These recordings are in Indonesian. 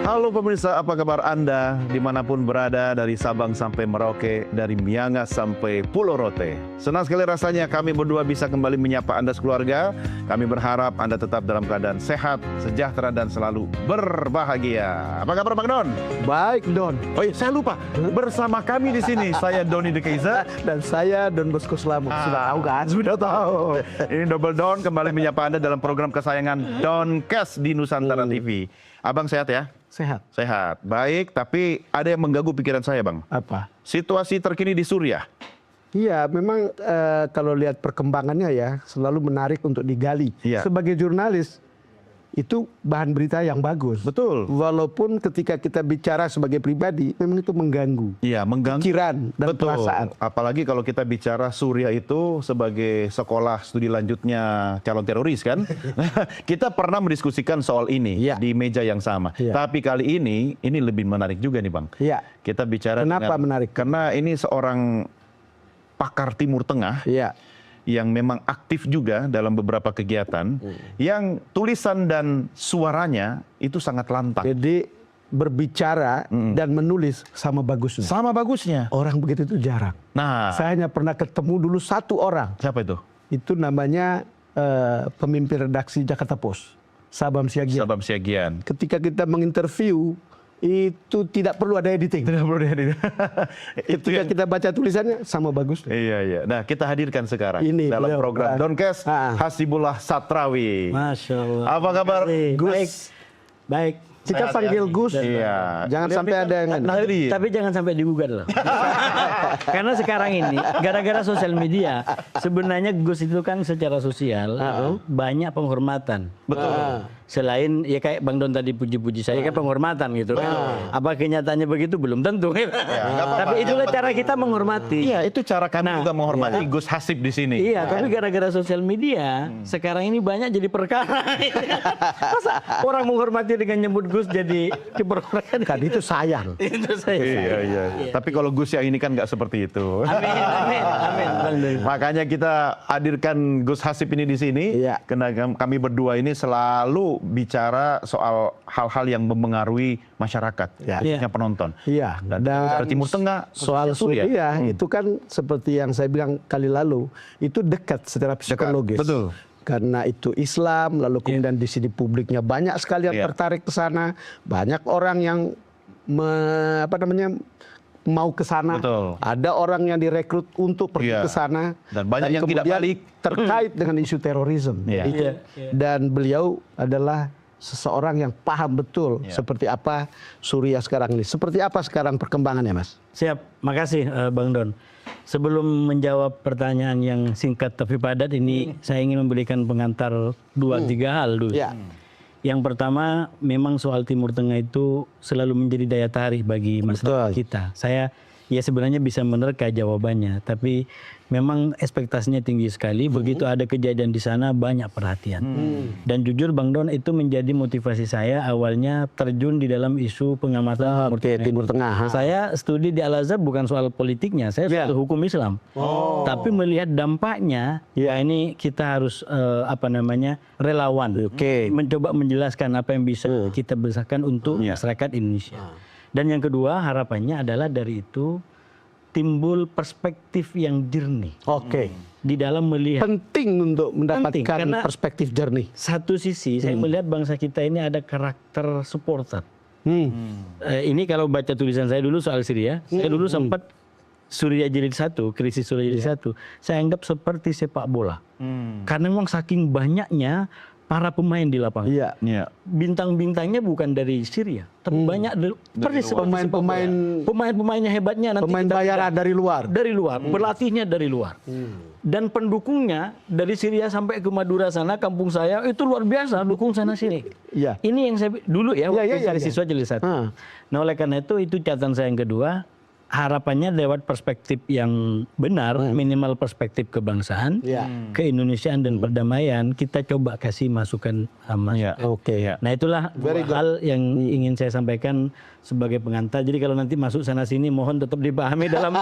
Halo pemirsa, apa kabar Anda dimanapun berada, dari Sabang sampai Merauke, dari Miangas sampai Pulau Rote. Senang sekali rasanya kami berdua bisa kembali menyapa Anda sekeluarga. Kami berharap Anda tetap dalam keadaan sehat, sejahtera, dan selalu berbahagia. Apa kabar Bang Don? Baik, Don. Oh iya, saya lupa. Bersama kami di sini, saya Doni De Keizer. Dan saya Don Bosco Slamet. Sudah tahu kan? Sudah tahu. Ini Double Don kembali menyapa Anda dalam program kesayangan Doncast di Nusantara TV. Abang sehat ya? Sehat. Sehat. Baik, tapi ada yang mengganggu pikiran saya, Bang. Apa? Situasi terkini di Suriah. Iya, memang kalau lihat perkembangannya ya, selalu menarik untuk digali. Iya. Sebagai jurnalis, itu bahan berita yang bagus. Betul. Walaupun ketika kita bicara sebagai pribadi, memang itu mengganggu. Iya, mengganggu Pikiran dan betul. perasaan. Apalagi kalau kita bicara Suriah itu sebagai sekolah studi lanjutnya calon teroris kan. Kita pernah mendiskusikan soal ini Iya. di meja yang sama. Iya. Tapi kali ini lebih menarik juga nih Bang. Iya. Kita bicara Kenapa menarik? Karena ini seorang pakar Timur Tengah. Iya. Yang memang aktif juga dalam beberapa kegiatan, yang tulisan dan suaranya itu sangat lantang. Jadi berbicara dan menulis sama bagusnya. Sama bagusnya. Orang begitu itu jarang. Nah, Saya hanya pernah ketemu dulu satu orang. siapa itu? Itu namanya pemimpin redaksi Jakarta Post, Sabam Siagian. Sabam Siagian. Ketika kita menginterview, itu tidak perlu ada editing. Tidak perlu dihadir. Itu Ketika yang... kita baca tulisannya, sama bagus. Iya, iya. Nah, kita hadirkan sekarang Ini dalam beliau. program Doncast, Hasibullah Satrawi. Masya Allah. Apa kabar, Gus? Baik, baik. Kita Sehat panggil ya? Gus. Iya. Jangan sampai ada yang... Tapi jangan sampai digugat loh. Karena sekarang ini gara-gara sosial media, sebenarnya Gus itu kan secara sosial banyak penghormatan. Betul. Selain ya kayak Bang Don tadi puji-puji saya kan penghormatan gitu kan. Apa kenyataannya begitu belum tentu. nggak apa-apa. Tapi itulah cara kita menghormati. Iya, itu cara kami juga menghormati Gus Hasib di sini. Iya, tapi gara-gara sosial media sekarang ini banyak jadi perkara. Masa orang menghormati dengan nyebut Gus jadi keperkara? Kan itu sayang. Itu saya. Iya, iya. Tapi kalau Gus yang ini kan nggak seperti itu. Amin, amin, amin. Bang Don. Makanya kita hadirkan Gus Hasib ini di sini. Iya. Karena kami berdua ini selalu bicara soal hal-hal yang mempengaruhi masyarakat, Ya. khususnya penonton. Iya. Dan seperti Timur Tengah, soal khususnya Suriah itu kan seperti yang saya bilang kali lalu, itu dekat secara psikologis. betul. Karena itu Islam, lalu kemudian di sini publiknya banyak sekali yang Iya. tertarik ke sana, banyak orang yang mau ke sana. Betul. Ada orang yang direkrut untuk pergi Iya. ke sana. Dan banyak yang tidak kemudian balik. terkait dengan isu terorisme. Iya. Itu. Dan beliau adalah seseorang yang paham betul Iya. seperti apa Suriah sekarang ini. Seperti apa sekarang perkembangannya, Mas? Siap, makasih Bang Don. Sebelum menjawab pertanyaan yang singkat tapi padat ini, saya ingin memberikan pengantar 2-3 hal dulu. Ya. Yang pertama, memang soal Timur Tengah itu selalu menjadi daya tarik bagi masyarakat Betul. kita. Saya ya sebenarnya bisa menerka jawabannya, tapi memang ekspektasinya tinggi sekali. Begitu ada kejadian di sana banyak perhatian. Dan jujur Bang Don, itu menjadi motivasi saya awalnya terjun di dalam isu pengamatan Oke, Timur Tengah. Saya studi di Al-Azhar bukan soal politiknya, saya Ya. soal hukum Islam. Tapi melihat dampaknya, ya ini kita harus relawan. Oke. Mencoba menjelaskan apa yang bisa kita besarkan untuk masyarakat Indonesia. Dan yang kedua harapannya adalah dari itu timbul perspektif yang jernih Oke. di dalam melihat. Penting untuk mendapatkan karena perspektif jernih. Satu sisi saya melihat bangsa kita ini ada karakter supporter. Ini kalau baca tulisan saya dulu soal Syria, saya dulu sempat Suriah Jilid 1, krisis Suriah Jilid 1, saya anggap seperti sepak bola. Karena memang saking banyaknya para pemain di lapangan. Iya. Iya. Bintang-bintangnya bukan dari Syria, tapi banyak persis seperti sepak bola. Pemain-pemainnya hebatnya nanti Pemain kita bayaran lihat. dari luar. Dari luar, berlatihnya dari luar. Dan pendukungnya dari Syria sampai ke Madura sana, kampung saya, itu luar biasa, dukung sana sini. Iya. Ini yang saya dulu ya, waktu Iya, saya siswa Jilid 1. Nah oleh karena itu catatan saya yang kedua, harapannya lewat perspektif yang benar, minimal perspektif kebangsaan, keindonesiaan dan perdamaian, kita coba kasih masukan Mas. Oke. Nah itulah hal yang ingin saya sampaikan sebagai pengantar. Jadi kalau nanti masuk sana sini, mohon tetap dipahami dalam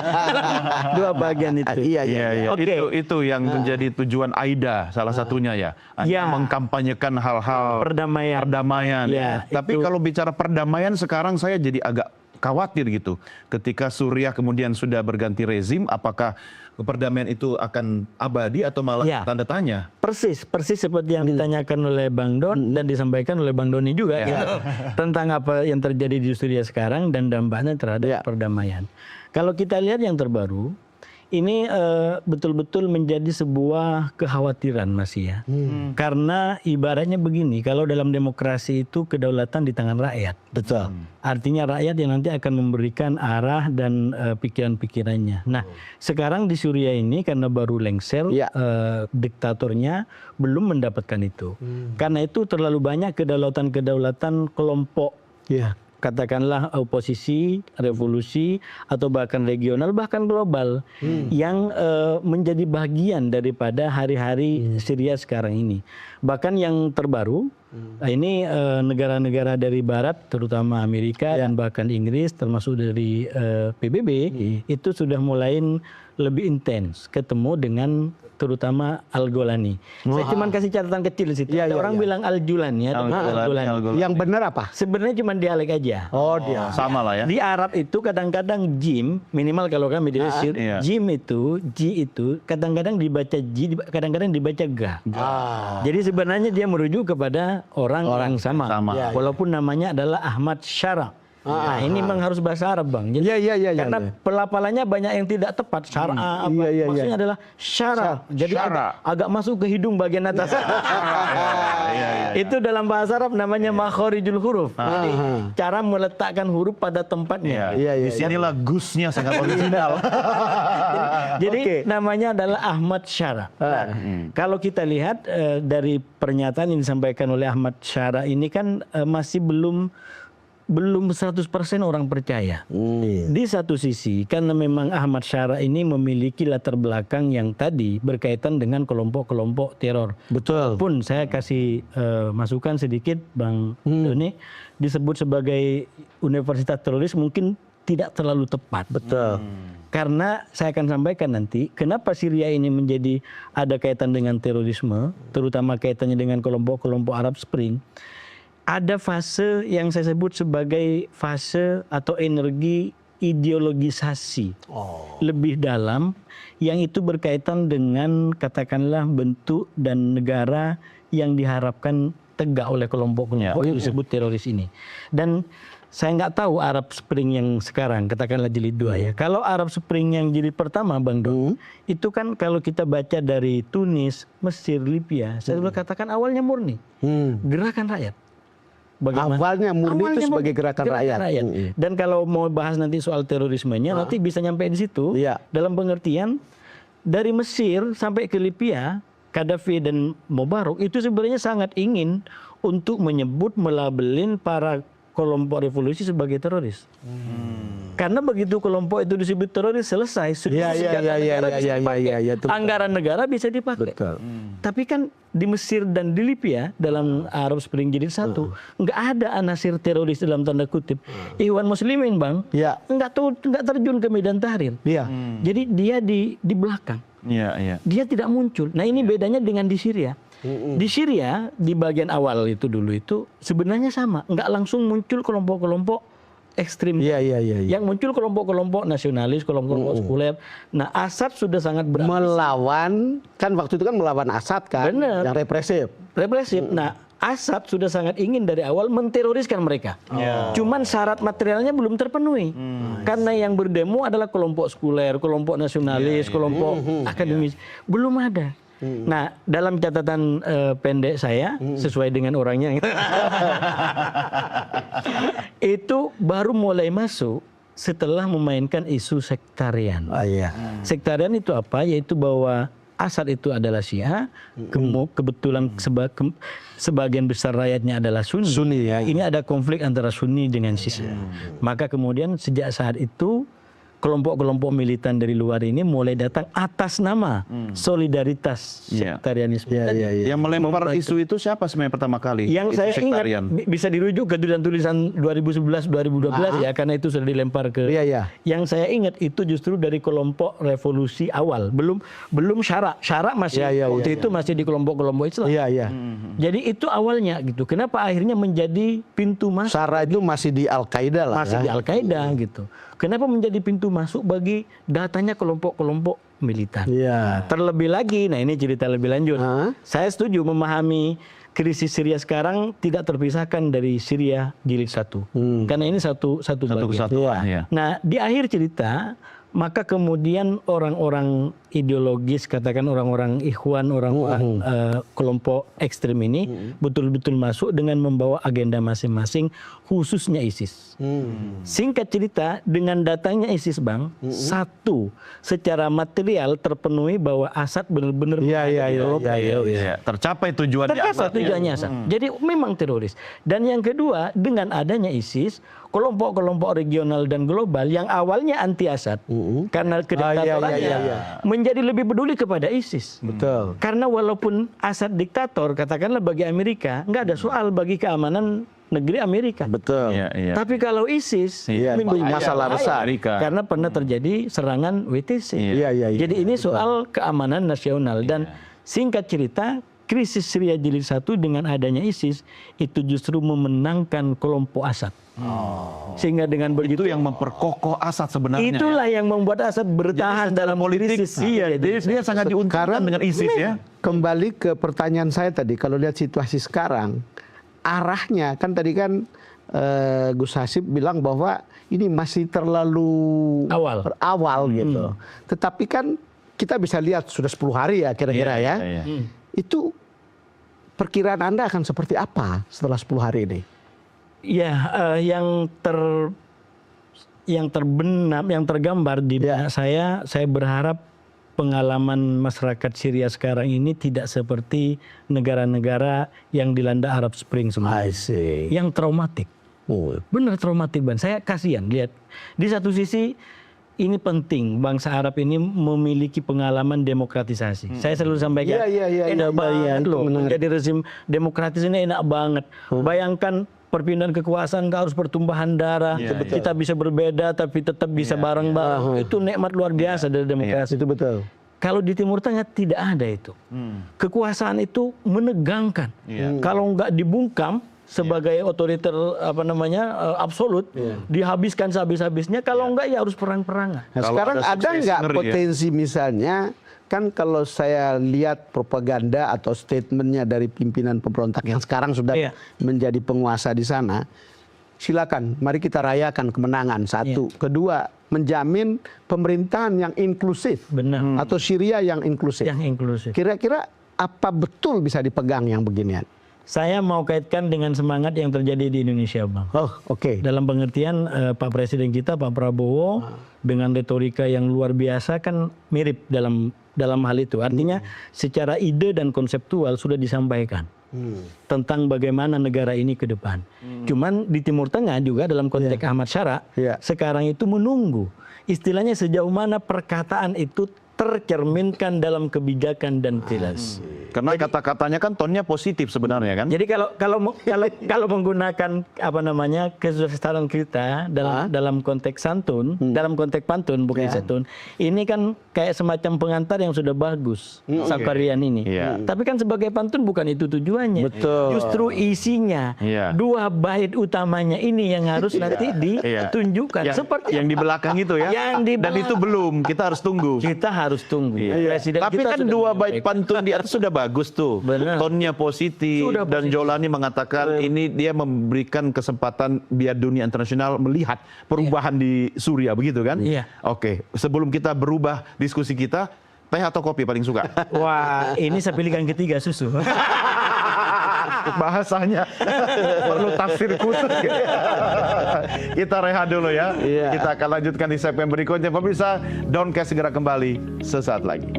dua bagian itu. Iya. Oke. Itu yang menjadi tujuan AIDA salah satunya ya. Mengkampanyekan hal-hal perdamaian. Ya, Tapi kalau bicara perdamaian sekarang saya jadi agak khawatir gitu. Ketika Suriah kemudian sudah berganti rezim, apakah perdamaian itu akan abadi atau malah tanda tanya? Persis seperti yang ditanyakan oleh Bang Don dan disampaikan oleh Bang Doni juga gitu, tentang apa yang terjadi di Suriah sekarang dan dampaknya terhadap perdamaian. Kalau kita lihat yang terbaru, ini betul-betul menjadi sebuah kekhawatiran masih ya. Karena ibaratnya begini, kalau dalam demokrasi itu kedaulatan di tangan rakyat. Betul. Artinya rakyat yang nanti akan memberikan arah dan pikiran-pikirannya. Nah, sekarang di Suriah ini karena baru lengser, diktatornya belum mendapatkan itu. Karena itu terlalu banyak kedaulatan-kedaulatan kelompok. Katakanlah oposisi, revolusi, atau bahkan regional, bahkan global, yang menjadi bagian daripada hari-hari Syria sekarang ini. Bahkan yang terbaru, ini negara-negara dari Barat, terutama Amerika dan bahkan Inggris, termasuk dari PBB, itu sudah mulai lebih intens ketemu dengan terutama Al-Golani. Saya cuma kasih catatan kecil di situ. Orang bilang Al-Julani, Al-Julani. Yang benar apa? Sebenarnya cuma dialek aja. Oh, dia. Sama lah ya. Di Arab itu kadang-kadang jim, minimal kalau kami di Mesir, jim itu, ji itu kadang-kadang dibaca ji, kadang-kadang dibaca ga. Jadi sebenarnya dia merujuk kepada orang yang sama. Walaupun namanya adalah Ahmad Syara. Nah, ini memang harus bahasa Arab, Bang. Jadi, karena pelafalannya banyak yang tidak tepat. Syara maksudnya adalah syara. Jadi agak masuk ke hidung bagian atas. Itu dalam bahasa Arab namanya makhorijul huruf. Jadi cara meletakkan huruf pada tempatnya. Di sinilah gusnya sangat original. Jadi namanya adalah Ahmad Syara. Kalau kita lihat dari pernyataan yang disampaikan oleh Ahmad Syara ini kan masih belum 100% orang percaya. Di satu sisi karena memang Ahmad Syara ini memiliki latar belakang yang tadi berkaitan dengan kelompok-kelompok teror. Betul. Pun saya kasih masukan sedikit, Bang Doni, disebut sebagai universitas teroris mungkin tidak terlalu tepat. Betul. Karena saya akan sampaikan nanti kenapa Syria ini menjadi ada kaitan dengan terorisme, terutama kaitannya dengan kelompok-kelompok Arab Spring. Ada fase yang saya sebut sebagai fase atau energi ideologisasi lebih dalam yang itu berkaitan dengan katakanlah bentuk dan negara yang diharapkan tegak oleh kelompok-kelompok yang disebut teroris ini. Dan saya nggak tahu Arab Spring yang sekarang, katakanlah jilid 2 ya. Kalau Arab Spring yang jilid pertama, Bang Don, itu kan kalau kita baca dari Tunis, Mesir, Libya, saya boleh katakan awalnya murni gerakan rakyat. Bagaimana? Awalnya murni itu sebagai gerakan rakyat. Dan kalau mau bahas nanti soal terorismenya, nanti bisa nyampe di situ. Dalam pengertian dari Mesir sampai ke Libya, Gaddafi dan Mubarak itu sebenarnya sangat ingin untuk menyebut melabelin para kelompok revolusi sebagai teroris. Karena begitu kelompok itu disebut teroris selesai, anggaran negara bisa dipakai. Tapi kan di Mesir dan di Libya dalam Arab Spring jilid 1 nggak ada anasir teroris dalam tanda kutip. Ikhwan Muslimin, Bang, nggak terjun ke medan tahrir. Jadi dia di belakang. Dia tidak muncul. Nah ini bedanya dengan di Syria. Di Syria di bagian awal itu dulu itu sebenarnya sama, nggak langsung muncul kelompok-kelompok ekstrim. Yang muncul kelompok-kelompok nasionalis, kelompok-kelompok sekuler. Nah, Assad sudah sangat berani melawan, kan waktu itu kan melawan Assad kan, yang represif. Nah, Assad sudah sangat ingin dari awal menteroriskan mereka. Cuman syarat materialnya belum terpenuhi. Karena yang berdemo adalah kelompok sekuler, kelompok nasionalis, kelompok akademis. Belum ada. Nah, dalam catatan pendek saya, sesuai dengan orangnya, itu baru mulai masuk setelah memainkan isu sektarian. Sektarian itu apa? Yaitu bahwa Assad itu adalah Syiah, kebetulan sebagian besar rakyatnya adalah Sunni. Ini ada konflik antara Sunni dengan Syiah. Maka kemudian sejak saat itu kelompok-kelompok militan dari luar ini mulai datang atas nama solidaritas sektarianisme. Yang melempar isu itu siapa sebenarnya pertama kali? Yang Isu saya sektarian. ingat bisa dirujuk ke tulisan 2011-2012 ya, karena itu sudah dilempar ke. Yang saya ingat itu justru dari kelompok revolusi awal, belum Syara masih waktu itu masih di kelompok-kelompok Islam. Jadi itu awalnya gitu. Kenapa akhirnya menjadi pintu masuk? Syara itu masih di Al-Qaeda lah. Masih di Al-Qaeda gitu. Kenapa menjadi pintu masuk bagi datanya kelompok-kelompok militan? Terlebih lagi, nah ini cerita lebih lanjut. Saya setuju memahami krisis Syria sekarang tidak terpisahkan dari Syria jilid 1. Karena ini satu bagian. Kesatuan. Nah, di akhir cerita maka kemudian orang-orang ideologis, katakan orang-orang ikhwan, orang-orang kelompok ekstrem ini betul-betul masuk dengan membawa agenda masing-masing, khususnya ISIS. Singkat cerita, dengan datangnya ISIS, Bang, satu, secara material terpenuhi bahwa Assad benar-benar tercapai tujuannya. Tercapai tujuannya Assad. Jadi memang teroris. Dan yang kedua, dengan adanya ISIS, kelompok-kelompok regional dan global yang awalnya anti Assad karena kediktatorannya menjadi lebih peduli kepada ISIS. Betul. Karena walaupun Assad diktator, katakanlah bagi Amerika nggak ada soal bagi keamanan negeri Amerika. Betul. Tapi kalau ISIS masalah besar karena pernah terjadi serangan WTC. Jadi ini soal keamanan nasional dan singkat cerita, krisis Syria jilid 1 dengan adanya ISIS itu justru memenangkan kelompok Assad. Sehingga dengan begitu yang memperkokoh Assad sebenarnya. Itulah yang membuat Assad bertahan dalam politik. Dia sangat diuntungkan dengan ISIS ya. Kembali ke pertanyaan saya tadi, kalau lihat situasi sekarang, arahnya kan tadi kan Gus Hasyim bilang bahwa ini masih terlalu awal gitu. Tetapi kan kita bisa lihat sudah 10 hari ya kira-kira Itu perkiraan Anda akan seperti apa setelah 10 hari ini? Yang terbenam, yang tergambar di benak saya berharap pengalaman masyarakat Syria sekarang ini tidak seperti negara-negara yang dilanda Arab Spring sebelumnya. Yang traumatik. Benar traumatik, Ban. Saya kasihan lihat. Di satu sisi ini penting bangsa Arab ini memiliki pengalaman demokratisasi. Saya selalu sampaikan, enak banget loh. Menjadi rezim demokratis ini enak banget. Bayangkan perpindahan kekuasaan harus pertumbuhan darah. Kita bisa berbeda tapi tetap bisa bareng-bareng. Itu nikmat luar biasa dari demokrasi. Itu betul. Kalau di Timur Tengah tidak ada itu. Kekuasaan itu menegangkan. Kalau nggak dibungkam sebagai otoriter absolut, dihabiskan sehabis-habisnya. Kalau enggak ya harus perang-perangan. Nah, sekarang ada nggak potensi misalnya, kan kalau saya lihat propaganda atau statementnya dari pimpinan pemberontak yang sekarang sudah menjadi penguasa di sana, silakan, mari kita rayakan kemenangan. Satu, kedua, menjamin pemerintahan yang inklusif, atau Syria yang inklusif. Kira-kira apa betul bisa dipegang yang beginian? Saya mau kaitkan dengan semangat yang terjadi di Indonesia, Bang. Dalam pengertian Pak Presiden kita, Pak Prabowo, dengan retorika yang luar biasa kan mirip dalam hal itu. Artinya secara ide dan konseptual sudah disampaikan tentang bagaimana negara ini ke depan. Cuman di Timur Tengah juga dalam konteks Ahmad Syara, sekarang itu menunggu. Istilahnya sejauh mana perkataan itu tercerminkan dalam kebijakan dan jelas. Karena kata-katanya kan tonnya positif sebenarnya kan. Jadi kalau menggunakan kesusastraan kita dalam konteks santun, dalam konteks pantun bukan santun, ini kan kayak semacam pengantar yang sudah bagus Sakarian ini. Tapi kan sebagai pantun bukan itu tujuannya. Justru isinya dua bait utamanya ini yang harus nanti ditunjukkan. Seperti yang di belakang itu ya. Dan itu belum, kita harus tunggu. Kita harus tunggu. Tapi kan dua bait pantun di atas sudah bagus tuh. Tonnya positif. Dan Jolani mengatakan ini dia memberikan kesempatan biar dunia internasional melihat perubahan di Suriah, begitu kan? Oke, sebelum kita berubah diskusi kita, teh atau kopi paling suka? Wah, ini saya pilihkan ketiga, susu. Bahasanya perlu tafsir khusus. Kita rehat dulu ya. Kita akan lanjutkan di segmen berikutnya. Pemirsa, Downcast segera kembali sesaat lagi.